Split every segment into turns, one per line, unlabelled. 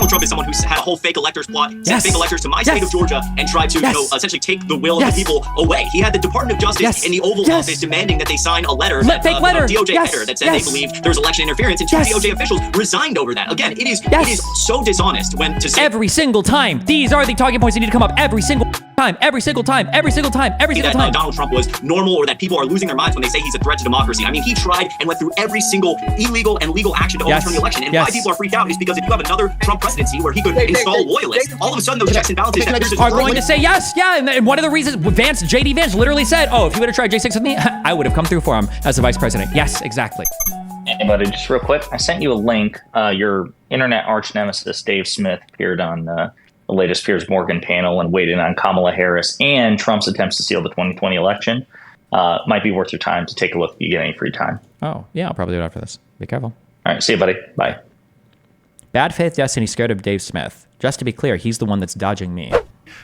Donald Trump is someone who's had a whole fake electors plot, sent fake electors to my state of Georgia, and tried to, essentially take the will of the people away. He had the Department of Justice in the Oval Office demanding that they sign a letter,
fake letter,
DOJ header that said they believed there was election interference, and two DOJ officials resigned over that. Again, it is so dishonest when to say
every single time. These are the talking points that need to come up every single time, every single time.
Donald Trump was normal, or that people are losing their minds when they say he's a threat to democracy. I mean, he tried and went through every single illegal and legal action to overturn the election. And why people are freaked out is because if you have another Trump presidency where he could install loyalists, all of a sudden those checks and balances
are going to say yes, and one of the reasons JD Vance literally said, oh, if he would have tried J6 with me, I would have come through for him as the vice president. Yes, exactly.
Hey, buddy, just real quick, I sent you a link. Your internet arch nemesis, Dave Smith, appeared on the latest Piers Morgan panel and weighed in on Kamala Harris and Trump's attempts to steal the 2020 election. Might be worth your time to take a look if you get any free time.
Oh, yeah, I'll probably do it after this. Be careful.
All right, see you, buddy. Bye.
Bad faith destiny scared of Dave Smith. Just to be clear, he's the one that's dodging me.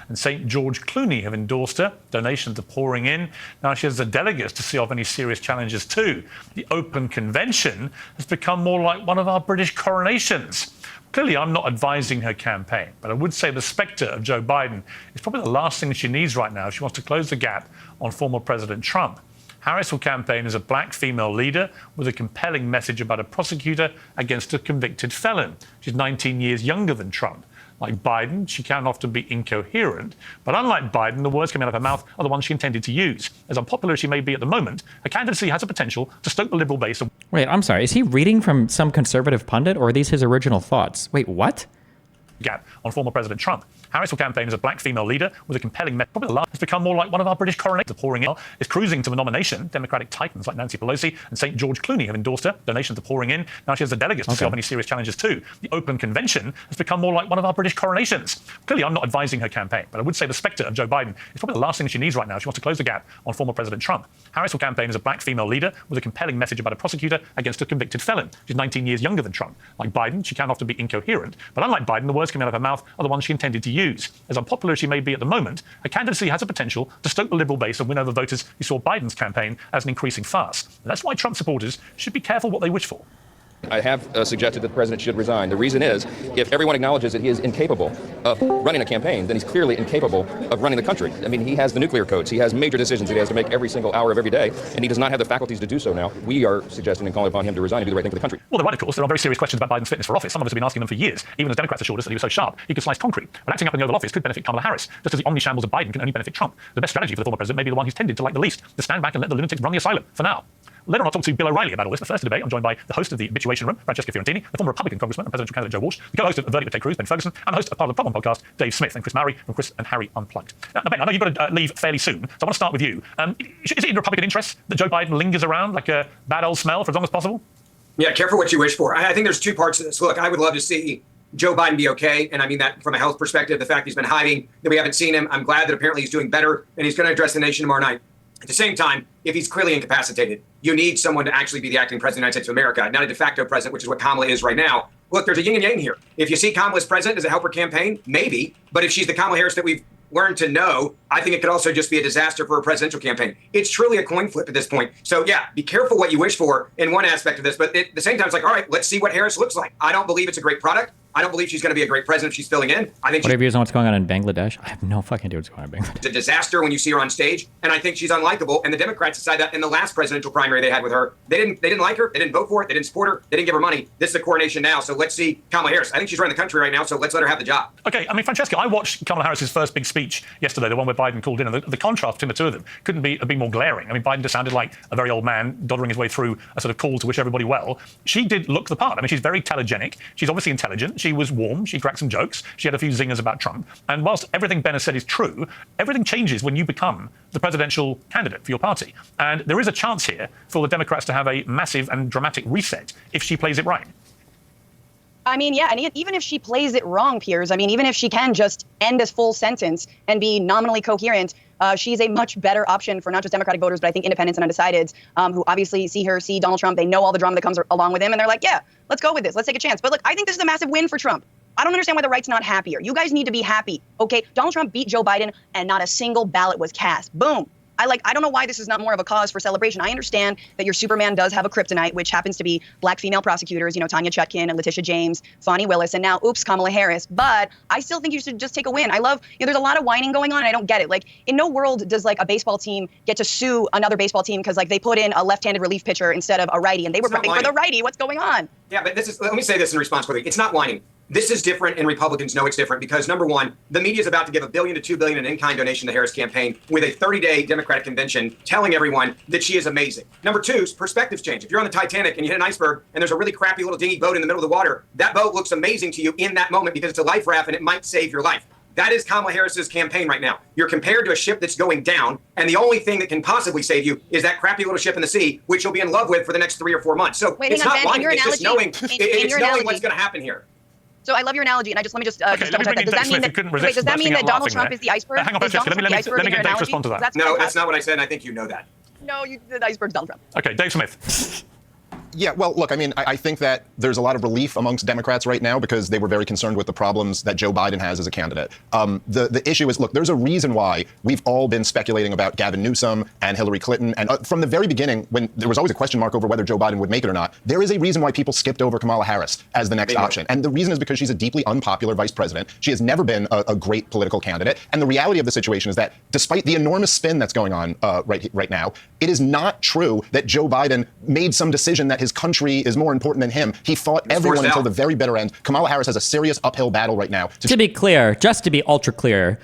And St. George Clooney have endorsed her. Donations are pouring in. Now she has the delegates to see off any serious challenges too. The Open Convention has become more like one of our British coronations. Clearly, I'm not advising her campaign, but I would say the specter of Joe Biden is probably the last thing she needs right now if she wants to close the gap on former President Trump. Harris will campaign as a black female leader with a compelling message about a prosecutor against a convicted felon. She's 19 years younger than Trump. Like Biden, she can often be incoherent, but unlike Biden, the words coming out of her mouth are the ones she intended to use. As unpopular as she may be at the moment, her candidacy has the potential to stoke the liberal base.
Wait, I'm sorry. Is he reading from some conservative pundit, or are these his original thoughts? Wait, what?
Gap on former President Trump. Harris will campaign as a black female leader with a compelling message. Probably the last has become more like one of our British coronations. Pouring in is cruising to the nomination. Democratic titans like Nancy Pelosi and St. George Clooney have endorsed her. Donations are pouring in. Now she has the delegates to see off any serious challenges too. The Open Convention has become more like one of our British coronations. Clearly, I'm not advising her campaign, but I would say the specter of Joe Biden is probably the last thing she needs right now if she wants to close the gap on former President Trump. Harris will campaign as a black female leader with a compelling message about a prosecutor against a convicted felon. She's 19 years younger than Trump. Like Biden, she can often be incoherent, but unlike Biden, the words coming out of her mouth are the ones she intended to use. As unpopular as she may be at the moment, her candidacy has the potential to stoke the liberal base and win over voters who saw Biden's campaign as an increasing farce. And that's why Trump supporters should be careful what they wish for.
I have suggested that the president should resign. The reason is, if everyone acknowledges that he is incapable of running a campaign, then he's clearly incapable of running the country. I mean, he has the nuclear codes. He has major decisions that he has to make every single hour of every day, and he does not have the faculties to do so now. We are suggesting and calling upon him to resign and do the right thing for the country.
Well, they're right, of course. There are very serious questions about Biden's fitness for office. Some of us have been asking them for years, even as Democrats assured us that he was so sharp he could slice concrete. But acting up in the Oval Office could benefit Kamala Harris, just as the omni-shambles of Biden can only benefit Trump. The best strategy for the former president may be the one he's tended to like the least, to stand back and let the lunatics run the asylum, for now. Later on, I'll talk to Bill O'Reilly about all this. But first debate, I'm joined by the host of the Habituation Room, Francesca Fiorentini, the former Republican congressman and presidential candidate Joe Walsh, the co-host of A Verdict with Ted Cruz, Ben Ferguson, and the host of Part of the Problem podcast, Dave Smith, and Chris Mowry from Chris and Harry Unplugged. Now, Ben, I know you've got to leave fairly soon, so I want to start with you. Is it in Republican interest that Joe Biden lingers around like a bad old smell for as long as possible?
Yeah, careful what you wish for. I think there's two parts to this. Look, I would love to see Joe Biden be okay, and I mean that from a health perspective, the fact he's been hiding, that we haven't seen him. I'm glad that apparently he's doing better, and he's going to address the nation tomorrow night. At the same time, if he's clearly incapacitated, you need someone to actually be the acting president of the United States of America, not a de facto president, which is what Kamala is right now. Look, there's a yin and yang here. If you see Kamala as president, does it help her campaign? Maybe. But if she's the Kamala Harris that we've learned to know, I think it could also just be a disaster for a presidential campaign. It's truly a coin flip at this point. So, yeah, be careful what you wish for in one aspect of this. But at the same time, it's like, all right, let's see what Harris looks like. I don't believe it's a great product. I don't believe she's going to be a great president if she's filling in. I think
what are your views on what's going on in Bangladesh? I have no fucking idea what's going on in Bangladesh.
It's a disaster when you see her on stage, and I think she's unlikable. And the Democrats decided that in the last presidential primary they had with her. They didn't like her. They didn't vote for it. They didn't support her. They didn't give her money. This is a coronation now. So let's see Kamala Harris. I think she's running the country right now. So let's let her have the job.
Okay. I mean, Francesca, I watched Kamala Harris's first big speech yesterday, the one where Biden called in, and the contrast between the two of them couldn't be more glaring. I mean, Biden just sounded like a very old man doddering his way through a sort of call to wish everybody well. She did look the part. I mean, she's very telegenic. She's obviously intelligent. She was warm. She cracked some jokes. She had a few zingers about Trump. And whilst everything Ben has said is true, everything changes when you become the presidential candidate for your party. And there is a chance here for the Democrats to have a massive and dramatic reset if she plays it right.
I mean, yeah, and even if she plays it wrong, Piers, I mean, even if she can just end a full sentence and be nominally coherent, she's a much better option for not just Democratic voters, but I think independents and undecideds who obviously see Donald Trump. They know all the drama that comes along with him, and they're like, yeah, let's go with this. Let's take a chance. But look, I think this is a massive win for Trump. I don't understand why the right's not happier. You guys need to be happy, okay? Donald Trump beat Joe Biden, and not a single ballot was cast. Boom. I don't know why this is not more of a cause for celebration. I understand that your Superman does have a kryptonite, which happens to be black female prosecutors, Tanya Chutkin and Letitia James, Fani Willis, and now, oops, Kamala Harris. But I still think you should just take a win. I love, there's a lot of whining going on, and I don't get it. Like, in no world does like a baseball team get to sue another baseball team because like they put in a left-handed relief pitcher instead of a righty, and they were prepping for the righty. What's going on?
Yeah, but let me say this in response quickly. It's not whining. This is different, and Republicans know it's different because, number one, the media is about to give $1 billion to $2 billion in in-kind donation to the Harris campaign with a 30-day Democratic convention telling everyone that she is amazing. Number two, perspectives change. If you're on the Titanic and you hit an iceberg and there's a really crappy little dingy boat in the middle of the water, that boat looks amazing to you in that moment because it's a life raft and it might save your life. That is Kamala Harris's campaign right now. You're compared to a ship that's going down, and the only thing that can possibly save you is that crappy little ship in the sea, which you'll be in love with for the next 3 or 4 months. So it's not whining. It's just knowing what's going to happen here.
So I love your analogy, and let me just double check that. Does that mean that Donald Trump is the iceberg?
Hang on, let me get Dave to respond to that.
No, that's not what I said, and I think you know that.
No, the iceberg's Donald Trump.
Okay, Dave Smith.
Yeah, well, look, I mean, I think that there's a lot of relief amongst Democrats right now because they were very concerned with the problems that Joe Biden has as a candidate. The issue is, look, there's a reason why we've all been speculating about Gavin Newsom and Hillary Clinton. And from the very beginning, when there was always a question mark over whether Joe Biden would make it or not, there is a reason why people skipped over Kamala Harris as the next option. And the reason is because she's a deeply unpopular vice president. She has never been a great political candidate. And the reality of the situation is that despite the enormous spin that's going on right now, it is not true that Joe Biden made some decision that his country is more important than him. He fought everyone until the very bitter end. Kamala Harris has a serious uphill battle right now.
To be clear, just to be ultra clear,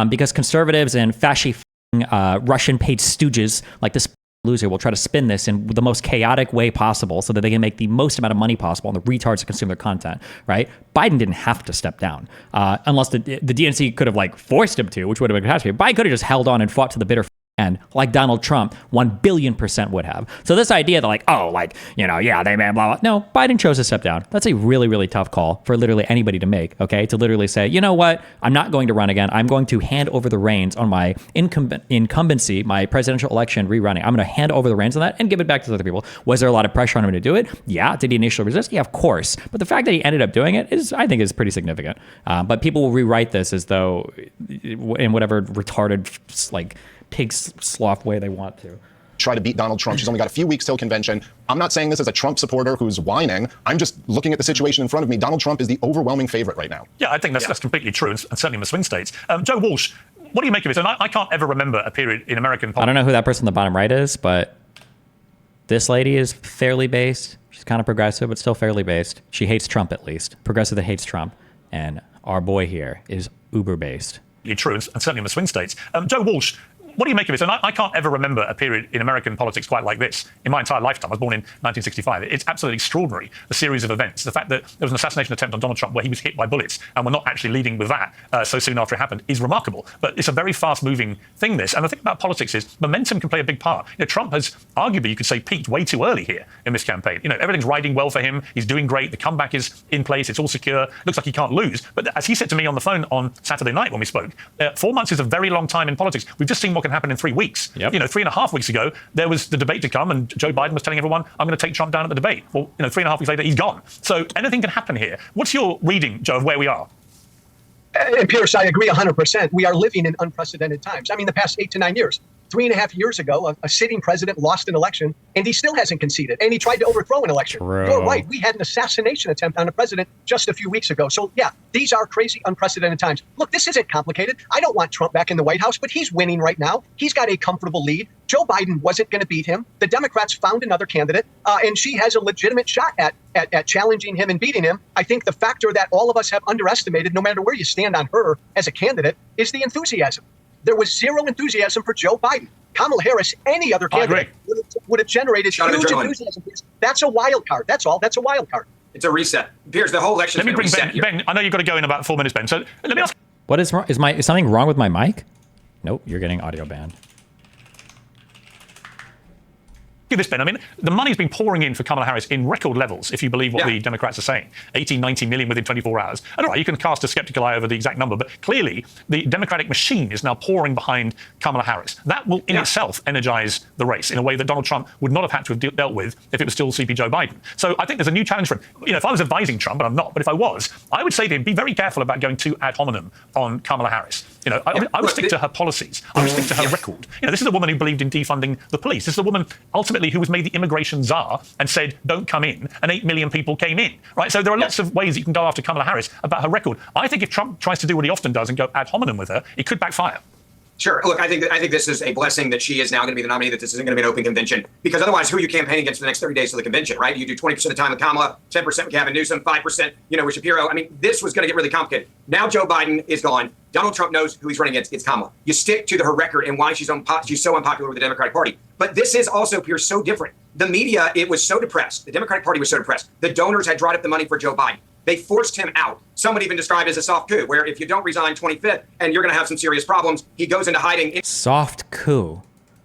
because conservatives and fascist Russian-paid stooges like this loser will try to spin this in the most chaotic way possible so that they can make the most amount of money possible on the retards that consume their content, right? Biden didn't have to step down unless the DNC could have like forced him to, which would have been catastrophe. Biden could have just held on and fought to the bitter end, like Donald Trump 1 billion% would have. So this idea that they may blah, blah. No, Biden chose to step down. That's a really, really tough call for literally anybody to make, okay? To literally say, you know what? I'm not going to run again. I'm going to hand over the reins on my incumbency, my presidential election rerunning. I'm going to hand over the reins on that and give it back to other people. Was there a lot of pressure on him to do it? Yeah. Did he initially resist? Yeah, of course. But the fact that he ended up doing it I think is pretty significant. But people will rewrite this as though in whatever retarded, pig sloth way they want to.
Try to beat Donald Trump. She's only got a few weeks till convention. I'm not saying this as a Trump supporter who's whining. I'm just looking at the situation in front of me. Donald Trump is the overwhelming favorite right now.
Yeah, I think that's completely true, and certainly in the swing states. Joe Walsh, what do you make of it? And I can't ever remember a period in American politics.
I don't know who that person on the bottom right is, but this lady is fairly based. She's kind of progressive, but still fairly based. She hates Trump, at least. Progressive that hates Trump. And our boy here is uber based.
True, and certainly in the swing states. Joe Walsh, what do you make of it? And I can't ever remember a period in American politics quite like this in my entire lifetime. I was born in 1965. It's absolutely extraordinary, the series of events. The fact that there was an assassination attempt on Donald Trump where he was hit by bullets and we're not actually leading with that so soon after it happened is remarkable. But it's a very fast-moving thing, this. And the thing about politics is momentum can play a big part. Trump has arguably, you could say, peaked way too early here in this campaign. Everything's riding well for him. He's doing great. The comeback is in place. It's all secure. Looks like he can't lose. But as he said to me on the phone on Saturday night when we spoke, 4 months is a very long time in politics. We've just seen what can happen in 3 weeks. Yep. 3.5 weeks ago, there was the debate to come, and Joe Biden was telling everyone, I'm going to take Trump down at the debate. Well, 3.5 weeks later, he's gone. So anything can happen here. What's your reading, Joe, of where we are?
And Pierce, I agree 100%. We are living in unprecedented times. I mean, the past 8 to 9 years. 3.5 years ago, a sitting president lost an election, and he still hasn't conceded. And he tried to overthrow an election.
True.
You're right. We had an assassination attempt on a president just a few weeks ago. So, yeah, these are crazy, unprecedented times. Look, this isn't complicated. I don't want Trump back in the White House, but he's winning right now. He's got a comfortable lead. Joe Biden wasn't going to beat him. The Democrats found another candidate, and she has a legitimate shot at challenging him and beating him. I think the factor that all of us have underestimated, no matter where you stand on her as a candidate, is the enthusiasm. There was zero enthusiasm for Joe Biden. Kamala Harris, any other candidate, would have generated huge enthusiasm. That's a wild card. That's all. That's a wild card.
It's a reset. Piers, the whole election.
Let me bring Ben. I know you've got to go in about 4 minutes, Ben. So let me ask.
What is wrong? Is something wrong with my mic? Nope, you're getting audio banned. This, Ben. I mean, the money's been pouring in for Kamala Harris in record levels, if you believe what the Democrats are saying. 18, 19 million within 24 hours. And all right, you can cast a skeptical eye over the exact number, but clearly the Democratic machine is now pouring behind Kamala Harris. That will in itself energize the race in a way that Donald Trump would not have had to have dealt with if it was still CP Joe Biden. So I think there's a new challenge for him. If I was advising Trump, and I'm not, but if I was, I would say to him, be very careful about going too ad hominem on Kamala Harris.
You know, I would stick to her policies. I would stick to her record. You know, this is a woman who believed in defunding the police. This is a woman ultimately who was made the immigration czar and said, don't come in. And 8 million people came in, right? So there are lots of ways you can go after Kamala Harris about her record. I think if Trump tries to do what he often does and go ad hominem with her, it could backfire.
Sure. Look, I think this is a blessing that she is now going to be the nominee, that this isn't going to be an open convention, because otherwise, who are you campaigning against for the next 30 days of the convention, right? You do 20% of the time with Kamala, 10% with Gavin Newsom, 5%, with Shapiro. I mean, this was going to get really complicated. Now Joe Biden is gone. Donald Trump knows who he's running against. It's Kamala. You stick to her record and why she's so unpopular with the Democratic Party. But this is also, Pierce, so different. The media, it was so depressed. The Democratic Party was so depressed. The donors had dried up the money for Joe Biden. They forced him out. Some would even describe it as a soft coup, where if you don't resign 25th and you're going to have some serious problems, he goes into hiding.
Soft coup.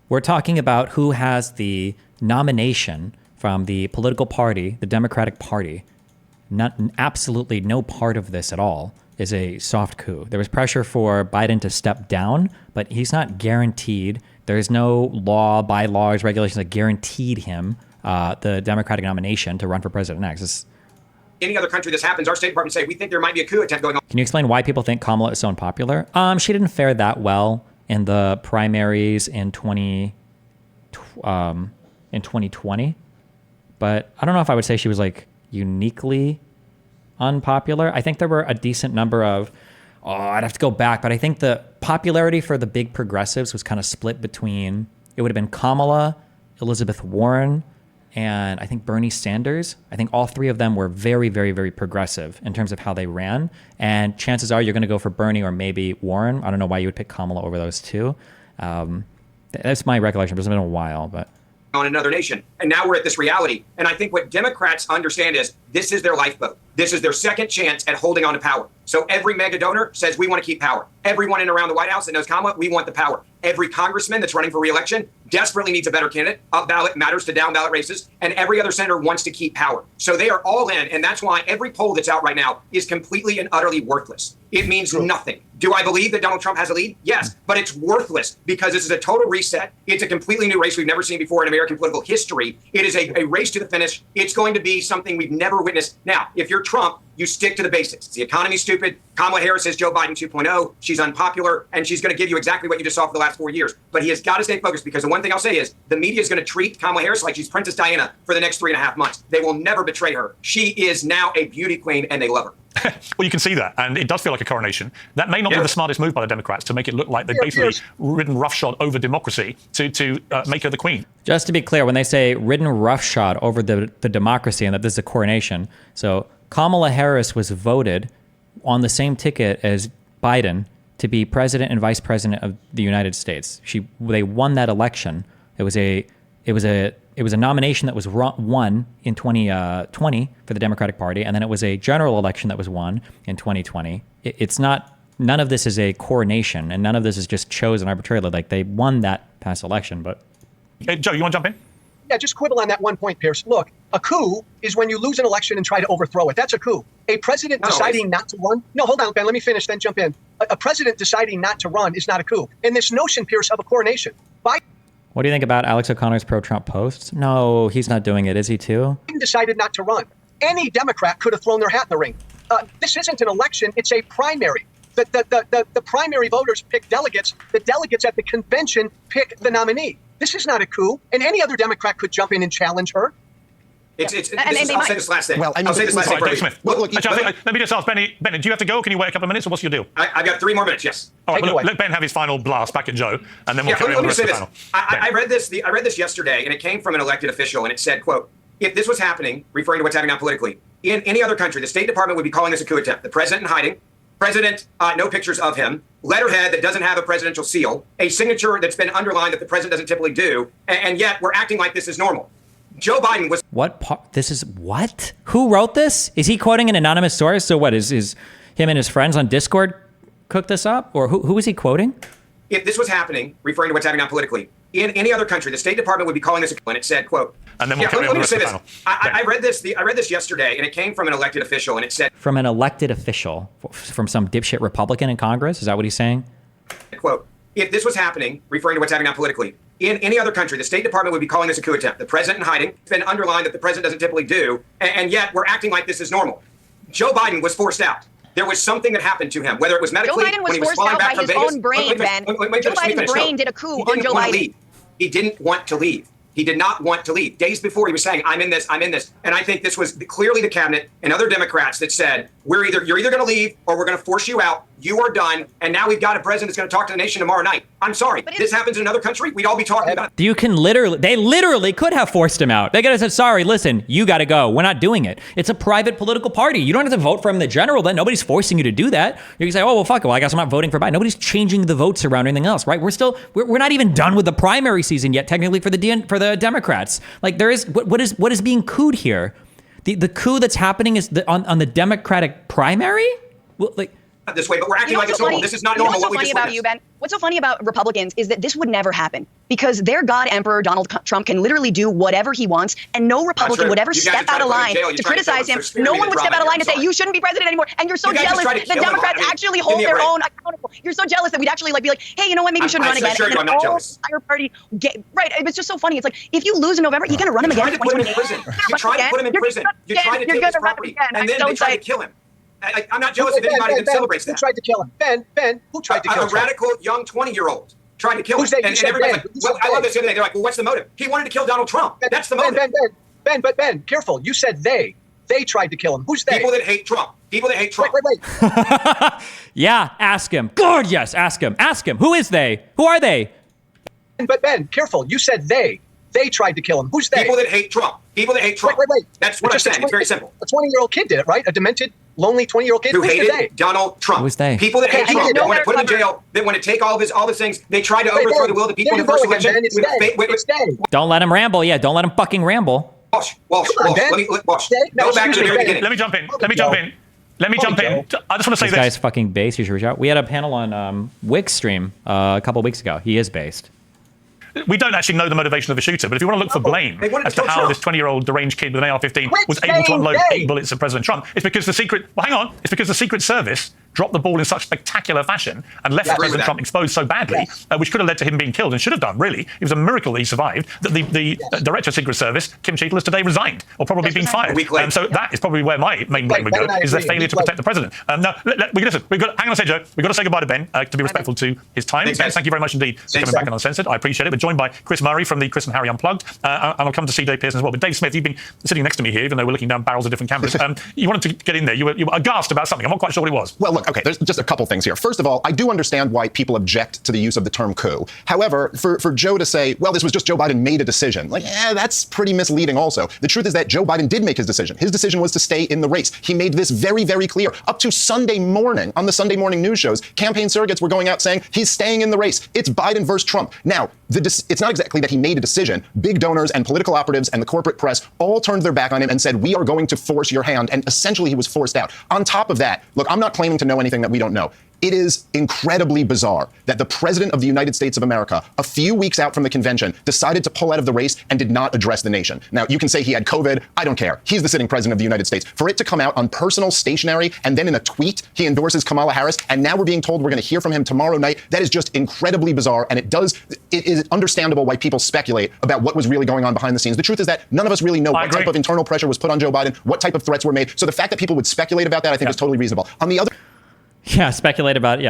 We're talking about who has the nomination from the political party, the Democratic Party. Absolutely no part of this at all is a soft coup. There was pressure for Biden to step down, but he's not guaranteed. There is no law, bylaws, regulations that guaranteed him the Democratic nomination to run for president next.
Any other country this happens, our State Department say we think there might be a coup attempt going on.
Can you explain why people think Kamala is so unpopular? She didn't fare that well in the primaries in 2020, but I don't know if I would say she was like uniquely unpopular. I think there were a decent number of, I'd have to go back, but I think the popularity for the big progressives was kind of split between, it would have been Kamala, Elizabeth Warren, and I think Bernie Sanders. I think all three of them were very, very, very progressive in terms of how they ran. And chances are you're going to go for Bernie or maybe Warren. I don't know why you would pick Kamala over those two. That's my recollection. It's been a while, but
on another nation. And now we're at this reality. And I think what Democrats understand is this is their lifeboat. This is their second chance at holding on to power. So every mega donor says we want to keep power. Everyone in around the White House that knows Kamala, we want the power. Every congressman that's running for re-election desperately needs a better candidate. Up ballot matters to down ballot races. And every other senator wants to keep power. So they are all in. And that's why every poll that's out right now is completely and utterly worthless. It means nothing. Do I believe that Donald Trump has a lead? Yes, but it's worthless because this is a total reset. It's a completely new race we've never seen before in American political history. It is a race to the finish. It's going to be something we've never witnessed. Now, if you're Trump, you stick to the basics. The economy's stupid. Kamala Harris is Joe Biden 2.0. She's unpopular, and she's going to give you exactly what you just saw for the last 4 years. But he has got to stay focused because the one thing I'll say is the media is going to treat Kamala Harris like she's Princess Diana for the next 3.5 months. They will never betray her. She is now a beauty queen, and they love her.
Well, you can see that, and it does feel like a coronation. That may not be the smartest move by the Democrats to make it look like they've basically ridden roughshod over democracy to make her the queen.
Just to be clear, when they say ridden roughshod over the democracy and that this is a coronation, so Kamala Harris was voted on the same ticket as Biden to be president and vice president of the United States. They won that election. It was a nomination that was won in 2020 for the Democratic Party, and then it was a general election that was won in 2020. None of this is a coronation, and none of this is just chosen arbitrarily. Like, they won that past election, but...
Hey, Joe, you want to jump in?
Yeah, just quibble on that one point, Pierce. Look, a coup is when you lose an election and try to overthrow it. That's a coup. A president deciding not to run... No, hold on, Ben, let me finish, then jump in. A president deciding not to run is not a coup. And this notion, Pierce, of a coronation...
What do you think about Alex O'Connor's pro-Trump posts? No, he's not doing it. Is he too?
Biden decided not to run. Any Democrat could have thrown their hat in the ring. This isn't an election. It's a primary. The primary voters pick delegates. The delegates at the convention pick the nominee. This is not a coup. And any other Democrat could jump in and challenge her.
I'll say this last thing.
Well, I mean,
I'll say this last thing.
Smith. Look, let me just ask Benny, do you have to go? Or can you wait a couple of minutes, or what's your deal?
I've got 3 more minutes, yes.
All right, let Ben have his final blast back at Joe, and then we'll carry on the rest of the panel.
I read this yesterday, and it came from an elected official, and it said, quote, if this was happening, referring to what's happening now politically, in any other country, the State Department would be calling this a coup attempt. The president in hiding, president, no pictures of him, letterhead that doesn't have a presidential seal, a signature that's been underlined that the president doesn't typically do, and yet we're acting like this is normal. Joe Biden was...
What? Who wrote this? Is he quoting an anonymous source? So what, is him and his friends on Discord cooked this up? Or who is he quoting?
If this was happening, referring to what's happening now politically, in any other country, the State Department would be calling this a coup, and it said, quote...
And then we'll carry on the rest of the panel.
I read this yesterday, and it came from an elected official, and it said...
From an elected official? From some dipshit Republican in Congress? Is that what he's saying?
Quote, if this was happening, referring to what's happening now politically, in any other country, the State Department would be calling this a coup attempt. The president in hiding, it's been underlined that the president doesn't typically do, and yet we're acting like this is normal. Joe Biden was forced out. There was something that happened to him, whether it was medically,
Joe Biden was
when he was
forced
flying
out
back
by
from
his
Vegas.
own brain, Ben. Joe Biden's brain did a coup on Joe Biden.
He didn't want to leave. He did not want to leave. Days before, he was saying, I'm in this, I'm in this. And I think this was clearly the cabinet and other Democrats that said, you're either going to leave or we're going to force you out. You are done. And now we've got a president that's going to talk to the nation tomorrow night. I'm sorry. This happens in another country, we'd all be talking about it.
They literally could have forced him out. They could have said, sorry, listen, you got to go. We're not doing it. It's a private political party. You don't have to vote for him in the general. Then nobody's forcing you to do that. You can say, oh, well, fuck it. Well, I guess I'm not voting for Biden. Nobody's changing the votes around anything else, right? We're not even done with the primary season yet, technically, for the Democrats. Like, there is, what is being couped here? The coup that's happening is on the Democratic primary? Well, like,
this way, but we're acting like it's normal. This is not normal.
What's so funny about you, Ben? What's so funny about Republicans is that this would never happen because their God Emperor Donald Trump can literally do whatever he wants, and no Republican would ever step out of line to criticize him. No one would step out of line to say you shouldn't be president anymore. And you're so jealous that Democrats actually hold their own accountable. You're so jealous that we'd actually be like, hey, you know what? Maybe you shouldn't run again.
And then all the
entire party right. It's just so funny. It's like if you lose in November, you're gonna run him again.
You tried to put him in prison. You tried to take his property, and then they tried to kill him. I'm not jealous of anybody that celebrates that.
Who tried to kill him? Ben, who tried to kill him?
A radical young 20-year-old tried to kill him. And everybody's like, well, I love this the other day. They're like, well, what's the motive? He wanted to kill Donald Trump. That's the motive.
Ben, careful. You said they. They tried to kill him. Who's they?
People that hate Trump. People that hate Trump.
Wait.
Yeah, ask him. Good, yes, ask him. Ask him. Who is they? Who are they?
But Ben, careful. You said they. They tried to kill him. Who's they?
People that hate Trump. People that hate Trump.
Wait.
That's what I'm saying. It's very simple.
A 20-year-old kid did it, right? A demented, lonely 20-year-old kid
who hated Donald Trump.
Who's they?
People that hate Trump. They want to put him in jail. They want to take all the things. They try to overthrow the will of the people in the first election.
Don't let him ramble. Yeah, don't let him fucking ramble.
Walsh. Go back to the very beginning.
Let me jump in. I just want to say
this guy's fucking based. You should reach out. We had a panel on Wick's stream a couple of weeks ago. He is based.
We don't actually know the motivation of the shooter, but if you want to look for blame as to how this 20-year-old deranged kid with an AR-15 was able to unload 8 bullets at President Trump, it's because the Secret Service dropped the ball in such spectacular fashion and left President Trump exposed so badly, which could have led to him being killed and should have done, really. It was a miracle that he survived, that the Director of Secret Service, Kim Cheadle, has today resigned or probably been fired. So that is probably where my main blame would go, is their failure to protect the President. Now, listen, hang on a second, Joe. We've got to say goodbye to Ben to be respectful to his time. Ben, thank you very much indeed for coming back and Uncensored. I appreciate it. We're joined by Chris Murray from the Chris and Harry Unplugged, and I'll come to CJ Pearson as well. But Dave Smith, you've been sitting next to me here, even though we're looking down barrels of different cameras. You wanted to get in there. You were aghast about something. I'm not quite sure what it was.
Well, look, okay, there's just a couple things here. First of all, I do understand why people object to the use of the term coup. However, for Joe to say, well, this was just Joe Biden made a decision, that's pretty misleading also. The truth is that Joe Biden did make his decision. His decision was to stay in the race. He made this very, very clear. Up to Sunday morning, on the Sunday morning news shows, campaign surrogates were going out saying he's staying in the race. It's Biden versus Trump. Now, it's not exactly that he made a decision. Big donors and political operatives and the corporate press all turned their back on him and said, we are going to force your hand. And essentially, he was forced out. On top of that, look, I'm not claiming to know anything that we don't know. It is incredibly bizarre that the president of the United States of America, a few weeks out from the convention, decided to pull out of the race and did not address the nation. Now, you can say he had COVID. I don't care. He's the sitting president of the United States. For it to come out on personal stationery and then in a tweet, he endorses Kamala Harris, and now we're being told we're going to hear from him tomorrow night. That is just incredibly bizarre, and it is understandable why people speculate about what was really going on behind the scenes. The truth is that none of us really know what type of internal pressure was put on Joe Biden, what type of threats were made. So the fact that people would speculate about that, I think, is totally reasonable. On the other...
Yeah, speculate about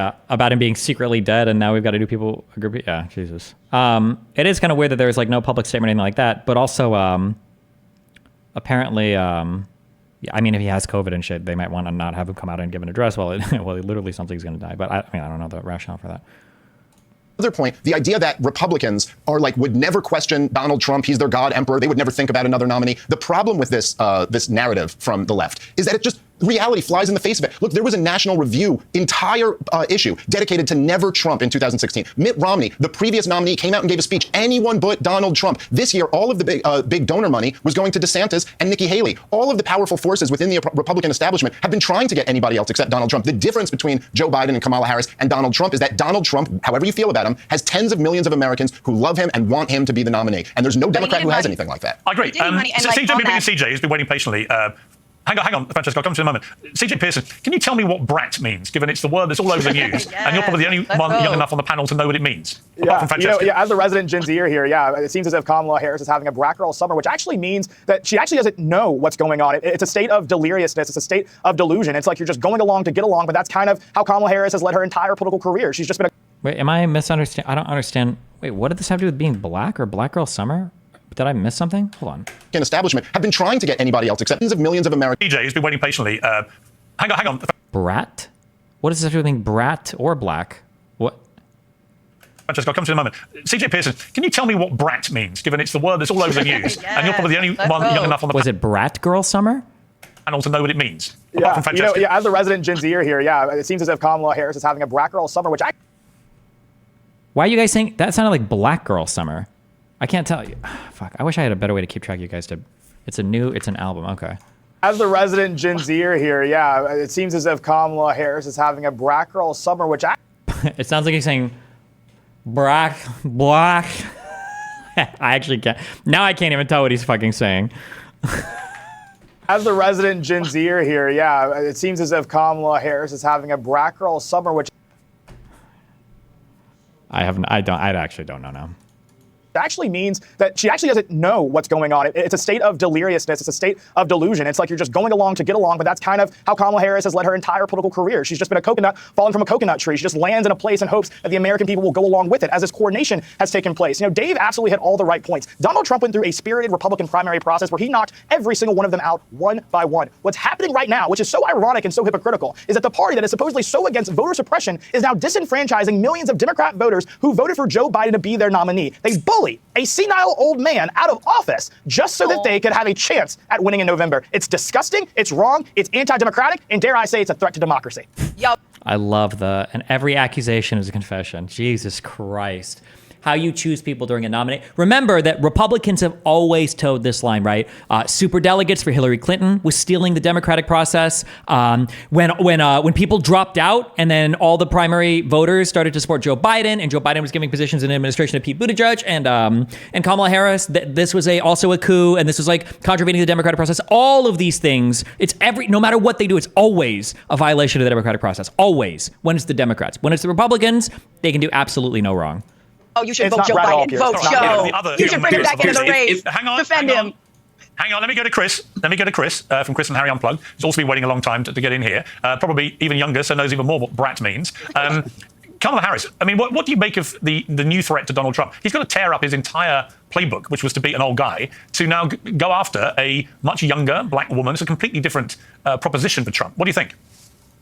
him being secretly dead, and now we've got to do people agree. Yeah, Jesus. It is kind of weird that there's no public statement or anything like that, but also apparently, I mean, if he has COVID and shit, they might want to not have him come out and give an address while he literally sounds like he's going to die. But I don't know the rationale for that.
Other point, the idea that Republicans are would never question Donald Trump. He's their God emperor. They would never think about another nominee. The problem with this narrative from the left is that it just reality flies in the face of it. Look, there was a National Review entire issue dedicated to never Trump in 2016. Mitt Romney, the previous nominee, came out and gave a speech. Anyone but Donald Trump. This year, all of the big donor money was going to DeSantis and Nikki Haley. All of the powerful forces within the Republican establishment have been trying to get anybody else except Donald Trump. The difference between Joe Biden and Kamala Harris and Donald Trump is that Donald Trump, however you feel about him, has tens of millions of Americans who love him and want him to be the nominee. And there's no Democrat who has anything like that.
I agree. CJ has been waiting patiently. Hang on, Francesco, I'll come to you in a moment. CJ Pearson, can you tell me what brat means, given it's the word that's all over the news, and you're probably the only one young enough on the panel to know what it means?
Yeah, as the resident Gen Zer here, it seems as if Kamala Harris is having a black girl summer, which actually means that she actually doesn't know what's going on. It's a state of deliriousness. It's a state of delusion. It's like you're just going along to get along, but that's kind of how Kamala Harris has led her entire political career. She's just been
Wait, am I misunderstanding? I don't understand. Wait, what did this have to do with being black or black girl summer? Did I miss something? Hold on.
Establishment have been trying to get anybody else except tens of millions of Americans.
DJ has been waiting patiently. Hang on.
Brat? What does this have to do with being brat or black? What?
Francesco, I'll come to you in a moment. CJ Pearson, can you tell me what brat means, given it's the word that's all over the news, and you're probably the only one young enough on the
Was it brat girl summer?
panel to know what it means?
As the resident Gen Zer here, it seems as if Kamala Harris is having a black girl summer, which
Why are you guys saying that? Sounded like black girl summer. I can't tell you. Fuck. I wish I had a better way to keep track of you guys. It's an album. Okay.
As the resident Gen Zer here, it seems as if Kamala Harris is having a black girl summer, which
it sounds like he's saying black. I actually can't. Now I can't even tell what he's fucking saying.
As the resident Gen Zer here, it seems as if Kamala Harris is having a black girl summer, which
I actually don't know now.
actually means that she actually doesn't know what's going on. It's a state of deliriousness. It's a state of delusion. It's like you're just going along to get along, but that's kind of how Kamala Harris has led her entire political career. She's just been a coconut falling from a coconut tree. She just lands in a place and hopes that the American people will go along with it as this coordination has taken place. You know, Dave absolutely hit all the right points. Donald Trump went through a spirited Republican primary process where he knocked every single one of them out one by one. What's happening right now, which is so ironic and so hypocritical, is that the party that is supposedly so against voter suppression is now disenfranchising millions of Democrat voters who voted for Joe Biden to be their nominee. They bully a senile old man out of office just so that they could have a chance at winning in November. It's disgusting, it's wrong, it's anti-democratic, and dare I say it's a threat to democracy.
Yup.
I love and every accusation is a confession. Jesus Christ. How you choose people during a nomination. Remember that Republicans have always toed this line, right? Super delegates for Hillary Clinton was stealing the democratic process. When people dropped out and then all the primary voters started to support Joe Biden, and Joe Biden was giving positions in the administration to Pete Buttigieg and Kamala Harris, this was also a coup, and this was like contravening the democratic process. All of these things, no matter what they do, it's always a violation of the democratic process. Always. When it's the Democrats. When it's the Republicans, they can do absolutely no wrong.
Oh, you should vote Joe Biden. Vote Joe. You should bring him back into the race. Defend him.
Hang on, let me go to Chris. From Chris and Harry Unplugged. He's also been waiting a long time to get in here. Probably even younger, so knows even more what brat means. Kamala Harris, I mean, what do you make of the new threat to Donald Trump? He's got to tear up his entire playbook, which was to beat an old guy, to now go after a much younger black woman. It's a completely different proposition for Trump. What do you think?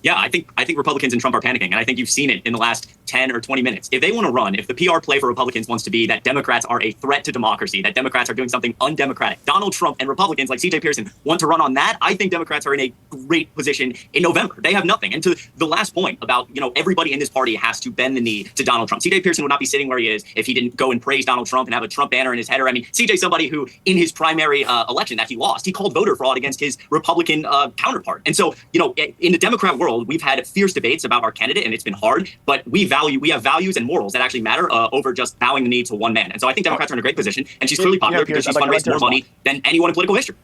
Yeah, I think Republicans and Trump are panicking, and I think you've seen it in the last 10 or 20 minutes. If they want to run, if the PR play for Republicans wants to be that Democrats are a threat to democracy, that Democrats are doing something undemocratic, Donald Trump and Republicans like CJ Pearson want to run on that, I think Democrats are in a great position in November. They have nothing. And to the last point about, everybody in this party has to bend the knee to Donald Trump. CJ Pearson would not be sitting where he is if he didn't go and praise Donald Trump and have a Trump banner in his header. I mean, CJ, somebody who in his primary election that he lost, he called voter fraud against his Republican counterpart. And so, in the Democrat world, we've had fierce debates about our candidate, and it's been hard, but we have values and morals that actually matter over just bowing the knee to one man. And so I think Democrats are in a great position, and she's clearly popular because she's fundraised more money than anyone in political history.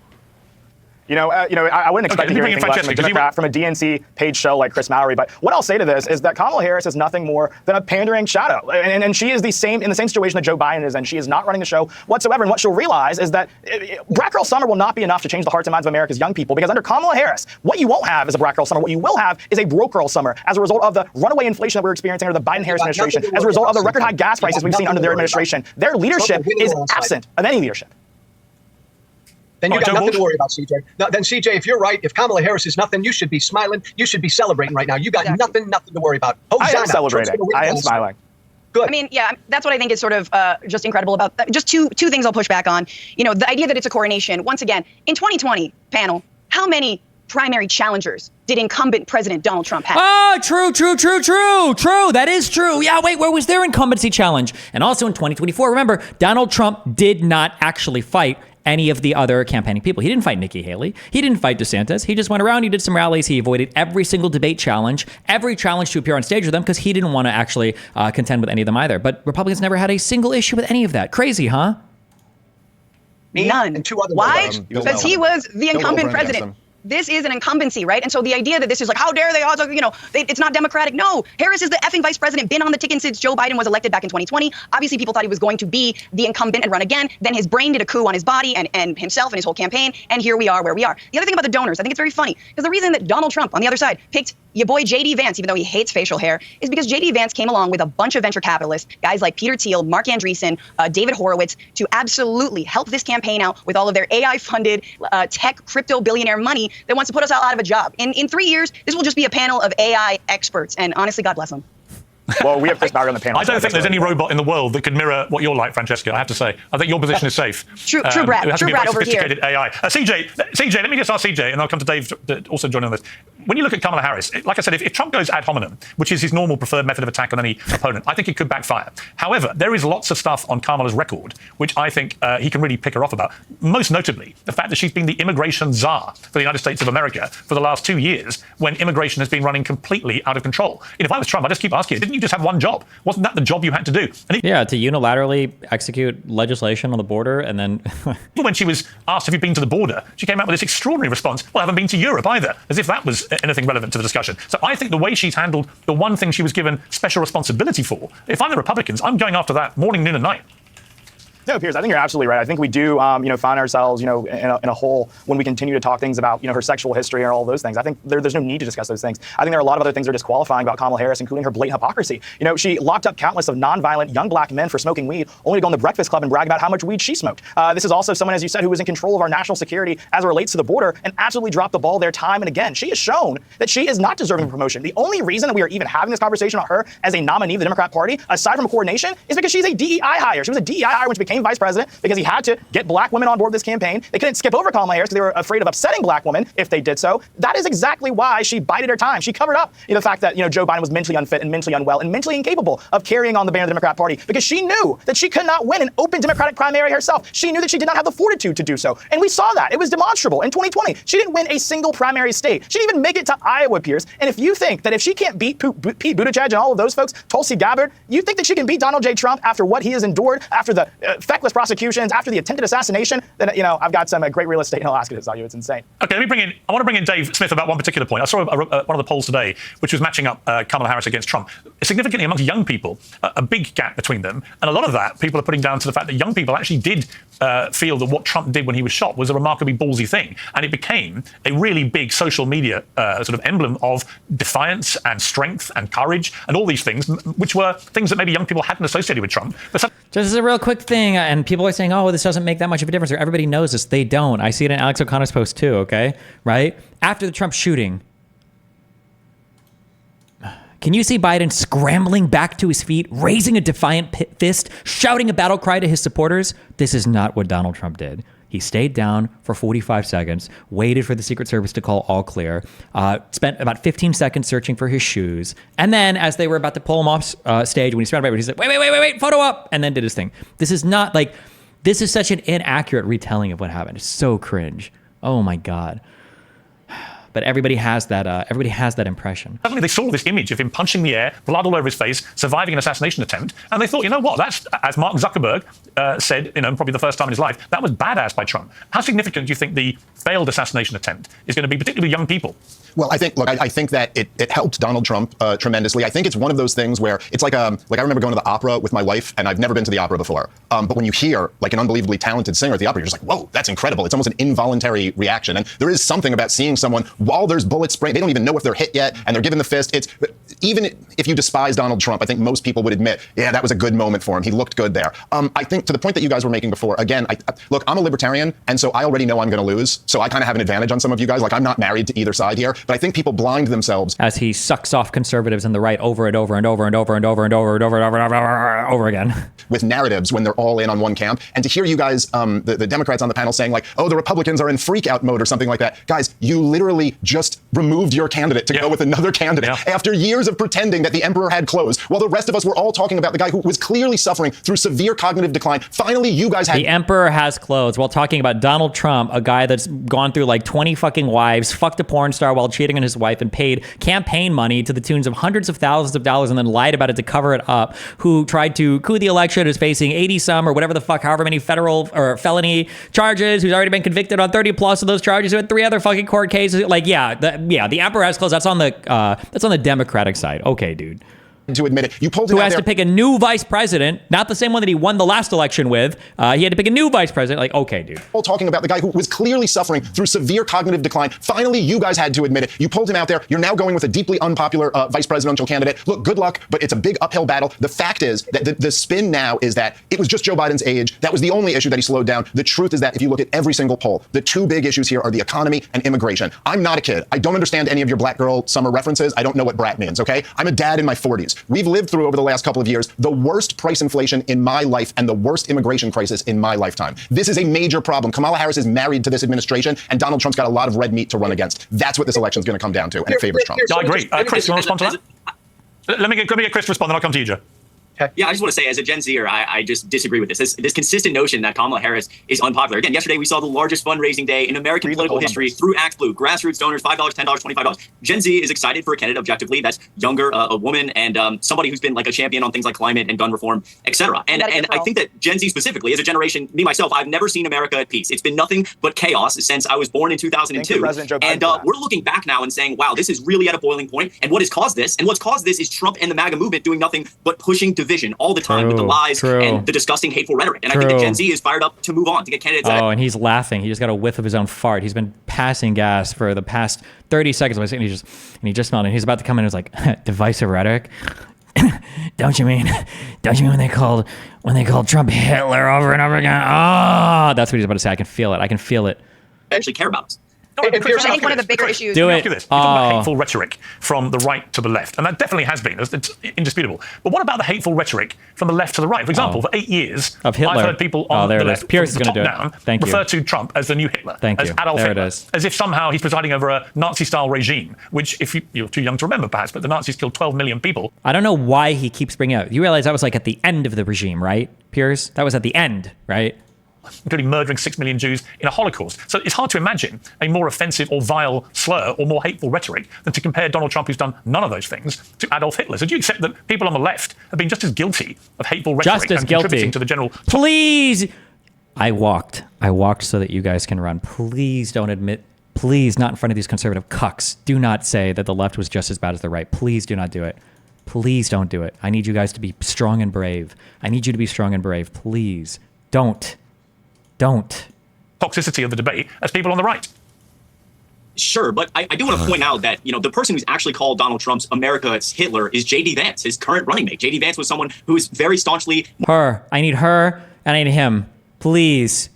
I wouldn't expect to hear anything less from a Democrat from a DNC paid show like Chris Mowry. But what I'll say to this is that Kamala Harris is nothing more than a pandering shadow. And she is in the same situation that Joe Biden is in. She is not running the show whatsoever. And what she'll realize is that Black Girl Summer will not be enough to change the hearts and minds of America's young people. Because under Kamala Harris, what you won't have is a Black Girl Summer. What you will have is a Broke Girl Summer as a result of the runaway inflation that we're experiencing under the Biden-Harris administration, as a result of the record high gas prices we've seen under their administration. Their leadership is absent of any leadership.
Then you got nothing to worry about, CJ. No, then, CJ, if you're right, if Kamala Harris is nothing, you should be smiling. You should be celebrating right now. You got nothing to worry about.
Hosanna. I am celebrating. I am smiling.
Good.
I mean, yeah, that's what I think is sort of just incredible about that. Just two things I'll push back on. The idea that it's a coronation. Once again, in 2020, panel, how many primary challengers did incumbent President Donald Trump have?
Oh, true. That is true. Yeah, wait, where was their incumbency challenge? And also in 2024, remember, Donald Trump did not actually fight any of the other campaigning people. He didn't fight Nikki Haley. He didn't fight DeSantis. He just went around, he did some rallies. He avoided every single debate challenge, every challenge to appear on stage with them, because he didn't want to actually contend with any of them either. But Republicans never had a single issue with any of that. Crazy, huh?
None.
And two other
Why? Because he was the incumbent president. this is an incumbency, right? And so the idea that this is like, how dare they also, it's not democratic. No, Harris is the effing vice president, been on the ticket since Joe Biden was elected back in 2020. Obviously, people thought he was going to be the incumbent and run again. Then his brain did a coup on his body and himself and his whole campaign. And here we are where we are. The other thing about the donors, I think it's very funny, because the reason that Donald Trump on the other side picked your boy J.D. Vance, even though he hates facial hair, is because J.D. Vance came along with a bunch of venture capitalists, guys like Peter Thiel, Mark Andreessen, David Horowitz, to absolutely help this campaign out with all of their AI-funded tech crypto billionaire money that wants to put us all out of a job. In 3 years, this will just be a panel of AI experts, and honestly, God bless them.
Well, we have Chris Bauer on the panel.
I don't think there's any robot in the world that could mirror what you're like, Francesca, I have to say. I think your position is safe.
True Brad.
It has to
True
be a
Brad
very
over here.
sophisticated AI. CJ, let me just ask CJ, and I'll come to Dave to also join on this. When you look at Kamala Harris, like I said, if Trump goes ad hominem, which is his normal preferred method of attack on any opponent, I think it could backfire. However, there is lots of stuff on Kamala's record which I think he can really pick her off about. Most notably, the fact that she's been the immigration czar for the United States of America for the last 2 years, when immigration has been running completely out of control. And if I was Trump, I'd just keep asking, didn't you just have one job? Wasn't that the job you had to do? And
yeah, to unilaterally execute legislation on the border, and then
when she was asked, have you been to the border, she came out with this extraordinary response, well, I haven't been to Europe either, as if that was anything relevant to the discussion. So I think the way she's handled the one thing she was given special responsibility for, if I'm the Republicans, I'm going after that morning, noon, and night.
No, Piers, I think you're absolutely right. I think we do, find ourselves, in a hole when we continue to talk things about, her sexual history and all those things. I think there's no need to discuss those things. I think there are a lot of other things that are disqualifying about Kamala Harris, including her blatant hypocrisy. She locked up countless of nonviolent young black men for smoking weed, only to go on the Breakfast Club and brag about how much weed she smoked. This is also someone, as you said, who was in control of our national security as it relates to the border and absolutely dropped the ball there time and again. She has shown that she is not deserving of promotion. The only reason that we are even having this conversation about her as a nominee of the Democrat Party, aside from coordination, is because she's a DEI hire. She was a DEI hire when she became vice president because he had to get black women on board this campaign. They couldn't skip over Kamala Harris because they were afraid of upsetting black women if they did so. That is exactly why she bided her time. She covered up the fact that Joe Biden was mentally unfit and mentally unwell and mentally incapable of carrying on the banner of the Democrat Party, because she knew that she could not win an open Democratic primary herself. She knew that she did not have the fortitude to do so. And we saw that. It was demonstrable. In 2020, she didn't win a single primary state. She didn't even make it to Iowa, Piers. And if you think that if she can't beat Pete Buttigieg and all of those folks, Tulsi Gabbard, you think that she can beat Donald J. Trump after what he has endured, after the feckless prosecutions, after the attempted assassination, then I've got some great real estate in Alaska to tell you. It's insane.
Okay, I want to bring in Dave Smith about one particular point. I saw one of the polls today, which was matching up Kamala Harris against Trump. Significantly amongst young people, a big gap between them. And a lot of that people are putting down to the fact that young people actually did feel that what Trump did when he was shot was a remarkably ballsy thing. And it became a really big social media sort of emblem of defiance and strength and courage and all these things, which were things that maybe young people hadn't associated with Trump. But
just as a real quick thing, and people are saying, oh, this doesn't make that much of a difference. Everybody knows this. They don't. I see it in Alex O'Connor's post too, okay? Right? After the Trump shooting, can you see Biden scrambling back to his feet, raising a defiant fist, shouting a battle cry to his supporters? This is not what Donald Trump did. He stayed down for 45 seconds, waited for the Secret Service to call all clear, spent about 15 seconds searching for his shoes, and then as they were about to pull him off stage, when he surrounded by, he said, wait, photo up, and then did his thing. This is not like, this is such an inaccurate retelling of what happened. It's so cringe. Oh my God. But everybody has that. Everybody has that impression.
Suddenly, they saw this image of him punching the air, blood all over his face, surviving an assassination attempt, and they thought, you know what? That's, as Mark Zuckerberg said, probably the first time in his life, that was badass by Trump. How significant do you think the failed assassination attempt is going to be, particularly young people?
Well, I think that it helped Donald Trump tremendously. I think it's one of those things where it's like I remember going to the opera with my wife, and I've never been to the opera before. But when you hear like an unbelievably talented singer at the opera, you're just like, whoa, that's incredible. It's almost an involuntary reaction. And there is something about seeing someone while there's bullets spraying, they don't even know if they're hit yet, and they're given the fist. Even if you despise Donald Trump, I think most people would admit, yeah, that was a good moment for him. He looked good there. I think to the point that you guys were making before, again, look, I'm a libertarian, and so I already know I'm going to lose. So I kind of have an advantage on some of you guys. Like, I'm not married to either side here, but I think people blind themselves.
As he sucks off conservatives and the right over and over and over and over and over and over and over and over and over again.
With narratives when they're all in on one camp. And to hear you guys, the Democrats on the panel saying like, oh, the Republicans are in freak out mode or something like that. Guys, you literally just removed your candidate to go with another candidate after years of of pretending that the emperor had clothes, while the rest of us were all talking about the guy who was clearly suffering through severe cognitive decline. Finally, you guys had...
The emperor has clothes while talking about Donald Trump, a guy that's gone through like 20 fucking wives, fucked a porn star while cheating on his wife, and paid campaign money to the tunes of hundreds of thousands of dollars and then lied about it to cover it up, who tried to coup the election, is facing 80 some or whatever the fuck, however many federal or felony charges, who's already been convicted on 30 plus of those charges, who had 3 other fucking court cases. Like, the emperor has clothes. That's on the Democratic side. Okay, dude.
To admit it, you pulled him
who
out
has
there.
to pick a new vice president, not the same one that he won the last election with. He had to pick a new vice president. Like, okay, dude.
All talking about the guy who was clearly suffering through severe cognitive decline. Finally, you guys had to admit it. You pulled him out there. You're now going with a deeply unpopular vice presidential candidate. Look, good luck, but it's a big uphill battle. The fact is that the spin now is that it was just Joe Biden's age. That was the only issue that he slowed down. The truth is that if you look at every single poll, the 2 big issues here are the economy and immigration. I'm not a kid. I don't understand any of your black girl summer references. I don't know what brat means, okay? I'm a dad in my 40s. We've lived through over the last couple of years, the worst price inflation in my life and the worst immigration crisis in my lifetime. This is a major problem. Kamala Harris is married to this administration, and Donald Trump's got a lot of red meat to run against. That's what this election is going to come down to, and it favors Trump.
I agree. Chris, you want to respond to that? Let me get Chris to respond, then I'll come to you, Joe.
Yeah, I just want to say, as a Gen Zer, I just disagree with this. This consistent notion that Kamala Harris is unpopular. Again, yesterday we saw the largest fundraising day in American political history through Act Blue. Grassroots donors, $5, $10, $25. Gen Z is excited for a candidate objectively that's younger, a woman, and somebody who's been like a champion on things like climate and gun reform, etc. And I think that Gen Z specifically, as a generation, me myself, I've never seen America at peace. It's been nothing but chaos since I was born in 2002. And we're looking back now and saying, wow, this is really at a boiling point. And what has caused this? And what's caused this is Trump and the MAGA movement doing nothing but pushing division all the time. With the lies and the disgusting, hateful rhetoric. And I think that Gen Z is fired up to move on, to get candidates.
And he's laughing. He just got a whiff of his own fart. He's been passing gas for the past 30 seconds. And he just smelled it. He's about to come in and was like, divisive rhetoric? Don't you mean when they called Trump Hitler over and over again? Oh, that's what he's about to say. I can feel it.
Actually care about us.
I think one of the bigger issues.
Do it.
You're talking about hateful rhetoric from the right to the left, and that definitely has been. It's indisputable. But what about the hateful rhetoric from the left to the right? For example, for 8 years,
of Hitler.
I've heard people on the left,
Pierce is going to do it.
Refer to Trump as the new Hitler, as Adolf Hitler, as if somehow he's presiding over a Nazi-style regime, which, if you're too young to remember, perhaps, but the Nazis killed 12 million people.
I don't know why he keeps bringing it up. You realize that was like at the end of the regime, right, Pierce? That was at the end, right?
Including murdering 6 million Jews in a Holocaust. So it's hard to imagine a more offensive or vile slur or more hateful rhetoric than to compare Donald Trump, who's done none of those things, to Adolf Hitler. So do you accept that people on the left have been just as guilty of hateful rhetoric and contributing to the general...
Please! I walked so that you guys can run. Please don't admit... Please, not in front of these conservative cucks. Do not say that the left was just as bad as the right. Please do not do it. Please don't do it. I need you guys to be strong and brave. I need you to be strong and brave. Please. Don't.
Toxicity of the debate as people on the right.
Sure, but I do want to point out that, the person who's actually called Donald Trump's America's Hitler is J.D. Vance, his current running mate. J.D. Vance was someone who is very staunchly...
Her. I need her, and I need him. Please.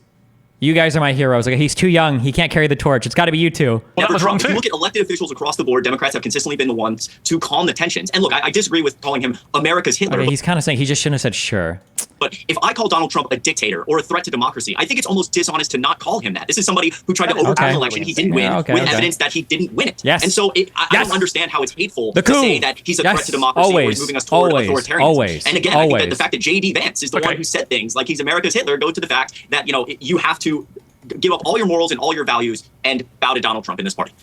You guys are my heroes. Like, he's too young. He can't carry the torch. It's got to be you two.
Well, that was wrong too. If you look at elected officials across the board, Democrats have consistently been the ones to calm the tensions. And look, I disagree with calling him America's Hitler.
Okay, he's kind of saying he just shouldn't have said sure.
But if I call Donald Trump a dictator or a threat to democracy, I think it's almost dishonest to not call him that. This is somebody who tried to overturn an election he didn't win with evidence that he didn't win it.
Yes.
And so I don't understand how it's hateful to say that he's a threat to democracy or he's moving us toward authoritarianism. And again, I think that the fact that J.D. Vance is the one who said things like he's America's Hitler goes to the fact that, you have to give up all your morals and all your values and bow to Donald Trump in this party.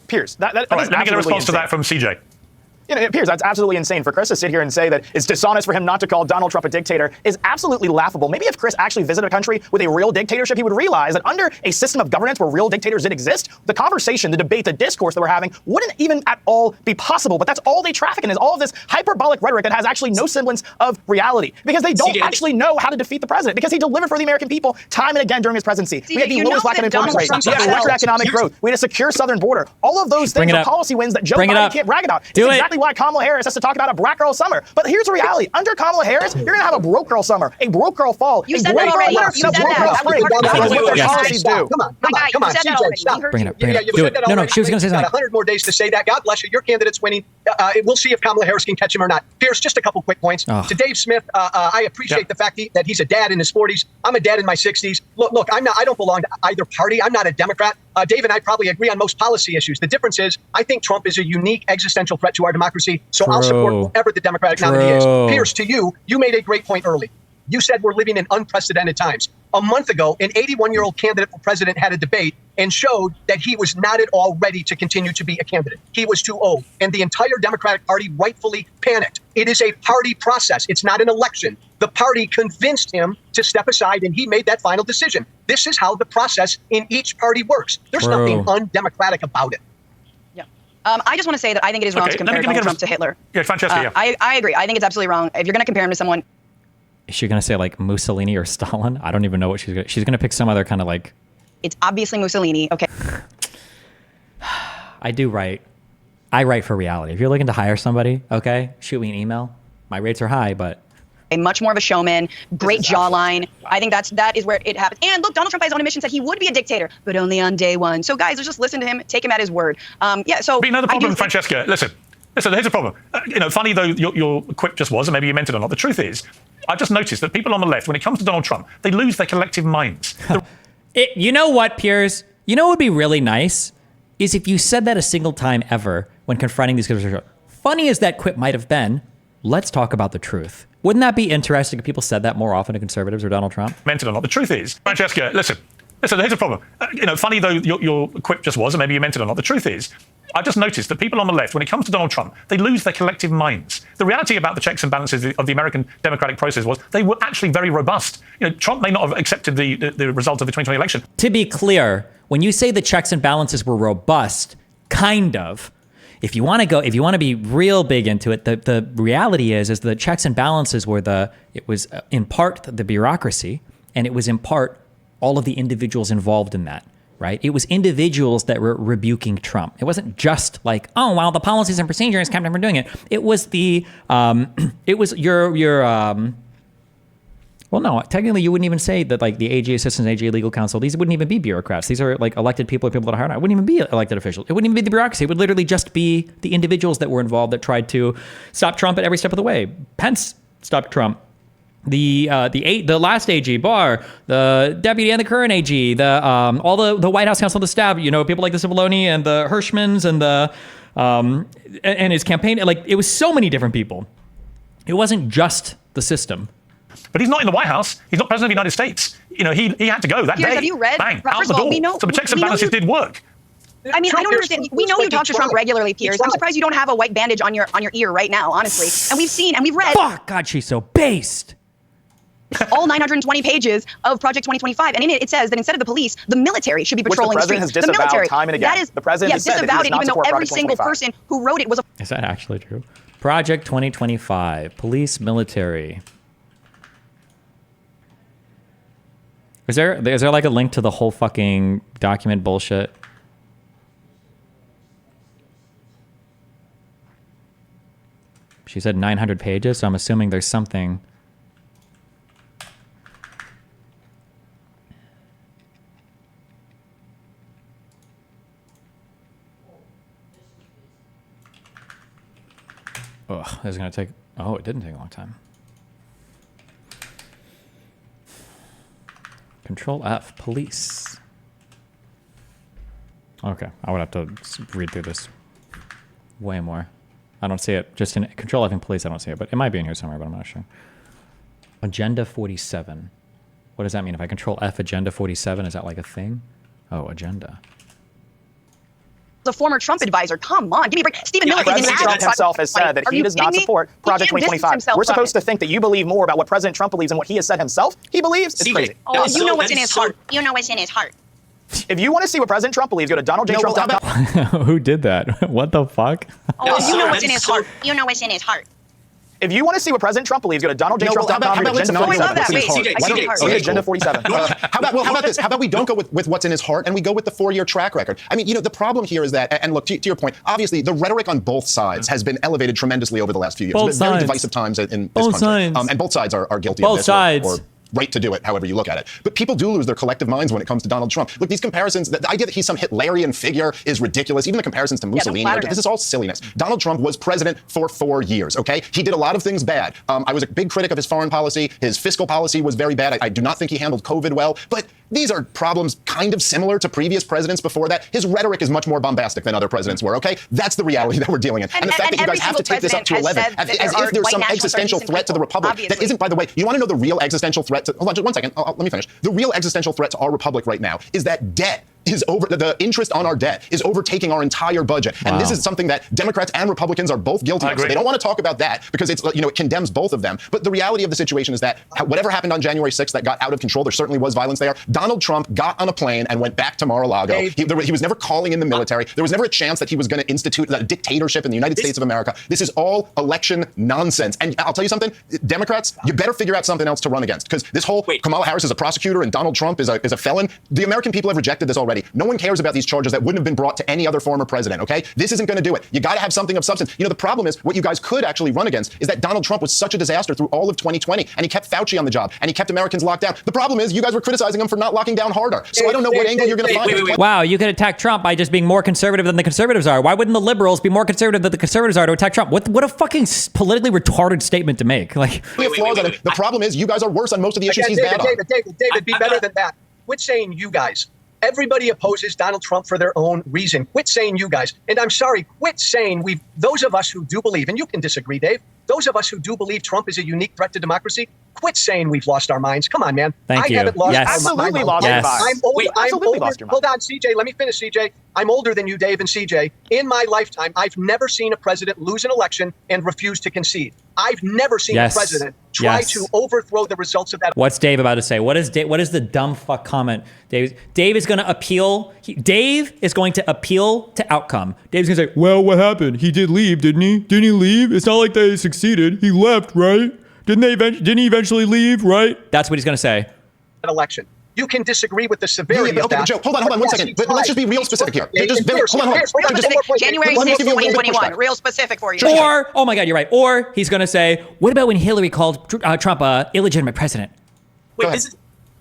Pierce, that
let me get a response to that from CJ.
Pierce, that's absolutely insane. For Chris to sit here and say that it's dishonest for him not to call Donald Trump a dictator is absolutely laughable. Maybe if Chris actually visited a country with a real dictatorship, he would realize that under a system of governance where real dictators did exist, the conversation, the debate, the discourse that we're having wouldn't even at all be possible. But that's all they traffic in, is all of this hyperbolic rhetoric that has actually no semblance of reality, because they don't actually know how to defeat the president, because he delivered for the American people time and again during his presidency. We had the lowest black unemployment rate. We had record economic growth. We had a secure southern border. All of those things are policy wins that Joe Biden can't brag about. It's exactly why Kamala Harris has to talk about a black girl summer. But here's the reality. Under Kamala Harris, you're going to have a broke girl summer, a broke girl fall,
you said that already. You said that.
That is what their policies do.
Come on, CJ, stop.
Bring it up. Do it. No, she was going to say something.
100 more days to say that. God bless you. Your candidate's winning. We'll see if Kamala Harris can catch him or not. Pierce, just a couple quick points. To Dave Smith, I appreciate the fact that he's a dad in his 40s. I'm a dad in my 60s. Look, I don't belong to either party. I'm not a Democrat. Dave and I probably agree on most policy issues. The difference is I think Trump is a unique existential threat to our democracy. So I'll support whoever the Democratic nominee is. Pierce, to you made a great point early. You said we're living in unprecedented times. A month ago, an 81-year-old candidate for president had a debate and showed that he was not at all ready to continue to be a candidate. He was too old. And the entire Democratic Party rightfully panicked. It is a party process. It's not an election. The party convinced him to step aside, and he made that final decision. This is how the process in each party works. There's nothing undemocratic about it.
Yeah. I just want to say that I think it is wrong to compare Donald Trump to Hitler.
Yeah, Francesca, yeah.
I agree. I think it's absolutely wrong. If you're going to compare him to someone...
Is she going to say like Mussolini or Stalin? I don't even know what she's going to... She's going to pick some other kind of like...
It's obviously Mussolini. Okay.
I do write. I write for reality. If you're looking to hire somebody, okay, shoot me an email. My rates are high, but...
Much more of a showman, great jawline. I think that is where it happens. And look, Donald Trump by his own admission said he would be a dictator, but only on day one. So guys, let's just listen to him, take him at his word. Yeah, so...
But you know the problem, Francesca, listen, here's the problem. Funny though your quip just was, and maybe you meant it or not, the truth is, I've just noticed that people on the left, when it comes to Donald Trump, they lose their collective minds.
You know what, Piers? You know what would be really nice? Is if you said that a single time ever when confronting these conservatives. Funny as that quip might have been, let's talk about the truth. Wouldn't that be interesting if people said that more often to conservatives or Donald Trump?
Meant it or not, the truth is, Francesca, listen, here's the problem. Funny though your quip just was, and maybe you meant it or not, the truth is, I've just noticed that people on the left, when it comes to Donald Trump, they lose their collective minds. The reality about the checks and balances of the American democratic process was they were actually very robust. Trump may not have accepted the result of the 2020 election.
To be clear, when you say the checks and balances were robust, kind of, if you want to be real big into it, the reality is the checks and balances were it was in part the bureaucracy, and it was in part all of the individuals involved in that. Right? It was individuals that were rebuking Trump. It wasn't just like, oh, well, the policies and procedures kept him from doing it. It was it was well, no, technically you wouldn't even say that like the AG assistants, AG legal counsel, these wouldn't even be bureaucrats. These are like elected people or people that are hired. It wouldn't even be elected officials. It wouldn't even be the bureaucracy. It would literally just be the individuals that were involved that tried to stop Trump at every step of the way. Pence stopped Trump. The last AG, Barr, the deputy and the current AG, all the White House counsel, the staff, people like the Cipollone and the Hirschmans and the and his campaign, like it was so many different people. It wasn't just the system.
But he's not in the White House. He's not president of the United States. He had to go that day.
Have you read?
Bang, out the door. So the checks and balances did work.
I mean, I don't understand. We know you talk to Trump regularly, Piers. I'm surprised you don't have a white bandage on your ear right now, honestly. And we've seen and we've read.
Fuck, God, she's so based.
All 920 pages of Project 2025, and in it says that instead of the police, the military should be patrolling the streets.
The military time and again.
That is,
the president has
disavowed it, even though every single person who wrote it was a.
Is that actually true? Project 2025, police, military. Is there like a link to the whole fucking document bullshit? She said 900 pages, so I'm assuming there's something. Oh, this is going to take... Oh, it didn't take a long time. Control F, police. Okay, I would have to read through this way more. I don't see it. Just in Control F and police, I don't see it. But it might be in here somewhere, but I'm not sure. Agenda 47. What does that mean? If I Control F Agenda 47, is that like a thing? Oh, agenda.
A former Trump advisor. Come on, give me a break. Stephen Miller.
President Trump himself has said that he does not support Project 2025. We're supposed to think that you believe more about what President Trump believes and what he has said himself. He believes. It's crazy.
Oh, you know what's in his heart. You know what's in his heart.
If you want to see what President Trump believes, go to DonaldJTrump.com.
Who did that? What the fuck?
Oh, you know what's in his heart. You know what's in his heart.
If you want to see what President Trump believes, go to DonaldJTrump.com. Agenda 47.
How about this? How about we don't go with what's in his heart and we go with the 4-year track record? I mean, the problem here is that, and look, to your point, obviously the rhetoric on both sides has been elevated tremendously over the last few years.
Both
it's been very
sides.
divisive times in this
Both
country.
sides.
And both sides are guilty
Both
of this.
sides.
Or right to do it, however you look at it. But people do lose their collective minds when it comes to Donald Trump. Look, these comparisons, the idea that he's some Hitlerian figure is ridiculous. Even the comparisons to Mussolini, this is all silliness. Donald Trump was president for 4 years, okay? He did a lot of things bad. I was a big critic of his foreign policy. His fiscal policy was very bad. I do not think he handled COVID well. But These are problems kind of similar to previous presidents before that. His rhetoric is much more bombastic than other presidents were, okay? That's the reality that we're dealing in. And the fact that you guys have to take this up to 11, as if there's some existential threat to the republic that isn't, by the way, you want to know the real existential threat to, hold on just 1 second, let me finish. The real existential threat to our republic right now is that debt is over, the interest on our debt is overtaking our entire budget. And this is something that Democrats and Republicans are both guilty of. So they don't want to talk about that because it's, it condemns both of them. But the reality of the situation is that whatever happened on January 6th that got out of control, there certainly was violence there. Donald Trump got on a plane and went back to Mar-a-Lago. He was never calling in the military. There was never a chance that he was going to institute a dictatorship in the United States of America. This is all election nonsense. And I'll tell you something, Democrats, you better figure out something else to run against, because this whole Kamala Harris is a prosecutor and Donald Trump is a felon. The American people have rejected this already. No one cares about these charges that wouldn't have been brought to any other former president, okay? This isn't going to do it. You got to have something of substance. The problem is what you guys could actually run against is that Donald Trump was such a disaster through all of 2020, and he kept Fauci on the job, and he kept Americans locked down. The problem is you guys were criticizing him for not locking down harder. So I don't know what angle you're going to find.
Wow, you could attack Trump by just being more conservative than the conservatives are. Why wouldn't the liberals be more conservative than the conservatives are to attack Trump? What a fucking politically retarded statement to make. Like,
the problem is you guys are worse on most of the issues he's bad on.
David, be better than that. Quit saying you guys. Everybody opposes Donald Trump for their own reason. Quit saying you guys. And I'm sorry, quit saying those of us who do believe, and you can disagree, Dave, those of us who do believe Trump is a unique threat to democracy, quit saying we've lost our minds. Come on, man.
Thank you.
Haven't lost
yes.
Absolutely lost your mind.
I'm older. Hold on, CJ. Let me finish, CJ. I'm older than you, Dave and CJ. In my lifetime, I've never seen a president lose an election and refuse to concede. I've never seen a president try to overthrow the results of that.
What's Dave about to say? What is the dumb fuck comment? Dave is going to appeal. Dave is going to appeal to outcome. Dave's going to say, well, what happened? He did leave, didn't he? Didn't he leave? It's not like they succeeded. He left, right? Didn't he eventually leave, right? That's what he's going to say.
Election. You can disagree with the severity of that.
Joe, hold on 1 second. But let's just be real specific here. Hold on.
January 6th, 2021. Real specific for you.
Or, oh my God, you're right. Or he's going to say, what about when Hillary called Trump a illegitimate president?
Wait,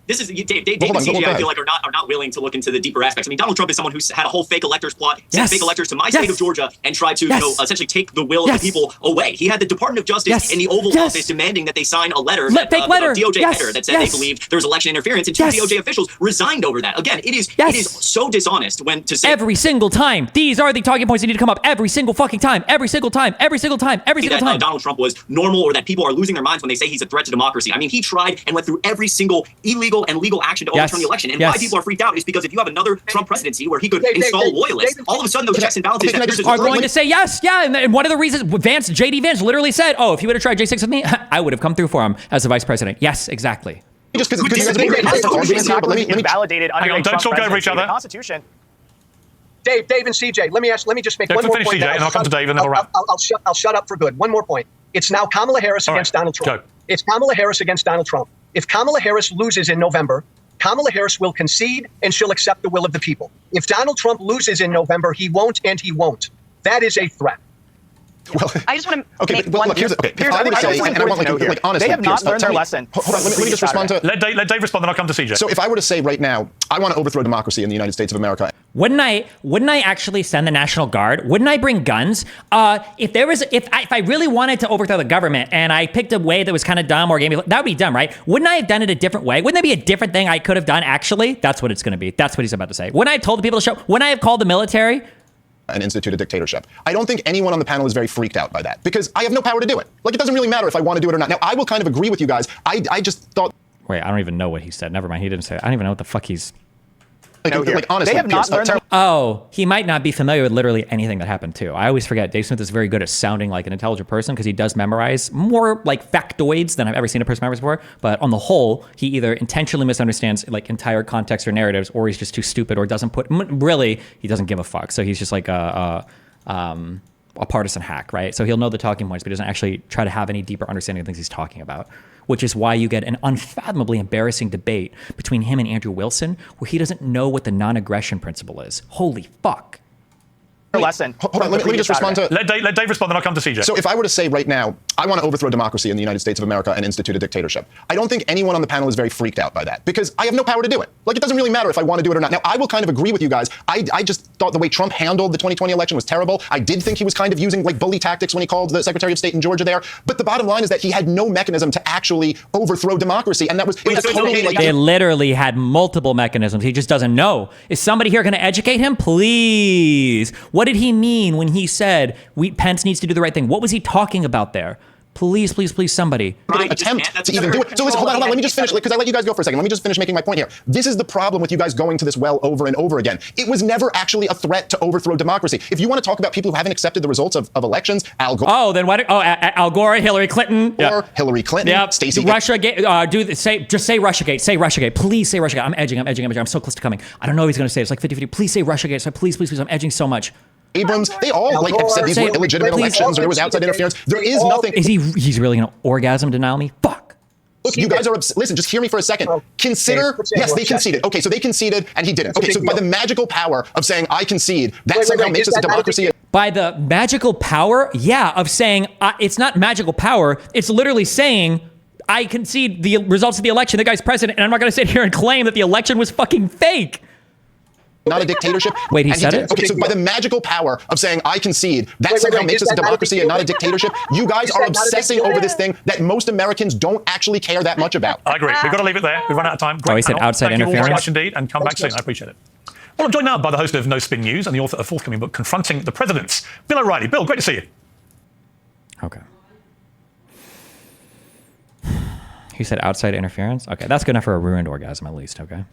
this is Dave and CJ, I feel like are not willing to look into the deeper aspects. I mean, Donald Trump is someone who's had a whole fake electors plot, sent fake electors to my state of Georgia, and tried to essentially take the will of the people away. He had the Department of Justice in the Oval Office demanding that they sign a letter,
fake letter,
DOJ header that said they believed there was election interference, and two DOJ officials resigned over that. Again, it is so dishonest when to say
every single time. These are the talking points that need to come up every single fucking time, every single time.
Donald Trump was normal, or that people are losing their minds when they say he's a threat to democracy. I mean, he tried and went through every single illegal and legal action to overturn the election. And why people are freaked out is because if you have another Trump presidency where he could install loyalists, all of a sudden those checks and balances
are going to say yes. And one of the reasons JD Vance literally said, oh, if he would have tried J6 with me, I would have come through for him as the vice president. Yes, exactly.
Just because invalidated under a Trump presidency, the Constitution.
Dave and CJ, let me just make one more point.
CJ, and I'll come to Dave and then we'll wrap.
I'll shut up for good. One more point. It's now Kamala Harris against Donald Trump. It's Kamala Harris against Donald Trump. If Kamala Harris loses in November, Kamala Harris will concede and she'll accept the will of the people. If Donald Trump loses in November, he won't and he won't. That is a threat.
Well, I just want to
make one. Look, I would say, and I want like honestly,
they have not learned their lesson.
Hold on, let me just respond to.
Let Dave respond, then I'll come to CJ.
So if I were to say right now, I want to overthrow democracy in the United States of America.
Wouldn't I actually send the National Guard? Wouldn't I bring guns? If I really wanted to overthrow the government and I picked a way that was kind of dumb or gave me, that would be dumb, right? Wouldn't I have done it a different way? Wouldn't that be a different thing I could have done actually? That's what it's going to be. That's what he's about to say. Wouldn't I have told the people to show? Wouldn't I have called the military?
And institute a dictatorship. I don't think anyone on the panel is very freaked out by that because I have no power to do it. Like, it doesn't really matter if I want to do it or not. Now, I will kind of agree with you guys. I just thought.
Wait, I don't even know what he said. Never mind. He didn't say it. I don't even know what the fuck he's.
Like honestly,
they have not learned
oh, he might not be familiar with literally anything that happened too. I always forget Dave Smith is very good at sounding like an intelligent person because he does memorize more like factoids than I've ever seen a person memorize before. But on the whole, he either intentionally misunderstands like entire context or narratives, or he's just too stupid or doesn't really, he doesn't give a fuck. So he's just like a partisan hack, right? So he'll know the talking points, but he doesn't actually try to have any deeper understanding of things he's talking about. Which is why you get an unfathomably embarrassing debate between him and Andrew Wilson, where he doesn't know what the non-aggression principle is. Holy fuck.
Lesson.
Hold on, let me just respond to.
Let Dave respond, then I'll come to CJ.
So if I were to say right now, I want to overthrow democracy in the United States of America and institute a dictatorship. I don't think anyone on the panel is very freaked out by that because I have no power to do it. Like, it doesn't really matter if I want to do it or not. Now, I will kind of agree with you guys. I just thought the way Trump handled the 2020 election was terrible. I did think he was kind of using like bully tactics when he called the Secretary of State in Georgia there. But the bottom line is that he had no mechanism to actually overthrow democracy. And that was, totally like...
They literally had multiple mechanisms. He just doesn't know. Is somebody here going to educate him? Please. What did he mean when he said Pence needs to do the right thing? What was he talking about there? Please, please, please, somebody.
Attempt to even do it. So listen, hold on. Let me just finish, because I let you guys go for a second. Let me just finish making my point here. This is the problem with you guys going to this well over and over again. It was never actually a threat to overthrow democracy. If you want to talk about people who haven't accepted the results of elections, Al Gore.
Oh, then what? Al Gore, Hillary Clinton.
Or Hillary Clinton, Stacey.
Russiagate. Just say Russiagate. Say Russiagate. Please say Russiagate. I'm edging. I'm so close to coming. I don't know what he's going to say. It's like 50-50. Please say Russiagate. So please. I'm edging so much.
Abrams, they all like have said these were illegitimate elections or there was outside interference. There is nothing.
He's really going to orgasm denial me? Fuck.
Look, you guys are listen, just hear me for a second. Consider, yes, they conceded. Okay, so they conceded and he didn't. Okay, so by the magical power of saying I concede, that somehow makes us a democracy.
By the magical power, yeah, of saying it's not magical power. It's literally saying I concede the results of the election. The guy's president, and I'm not going to sit here and claim that the election was fucking fake.
Not a dictatorship.
Wait, he said it?
Okay, so by the magical power of saying I concede, that somehow makes us a democracy and not a dictatorship. You guys are obsessing over this thing that most Americans don't actually care that much about.
I agree. We've got to leave it there. We've run out of time.
He said outside interference.
Thank you all very much indeed, and come back soon. I appreciate it. Well, I'm joined now by the host of No Spin News and the author of a forthcoming book, Confronting the Presidents, Bill O'Reilly. Bill, great to see you.
Okay. He said outside interference? Okay, that's good enough for a ruined orgasm at least, okay?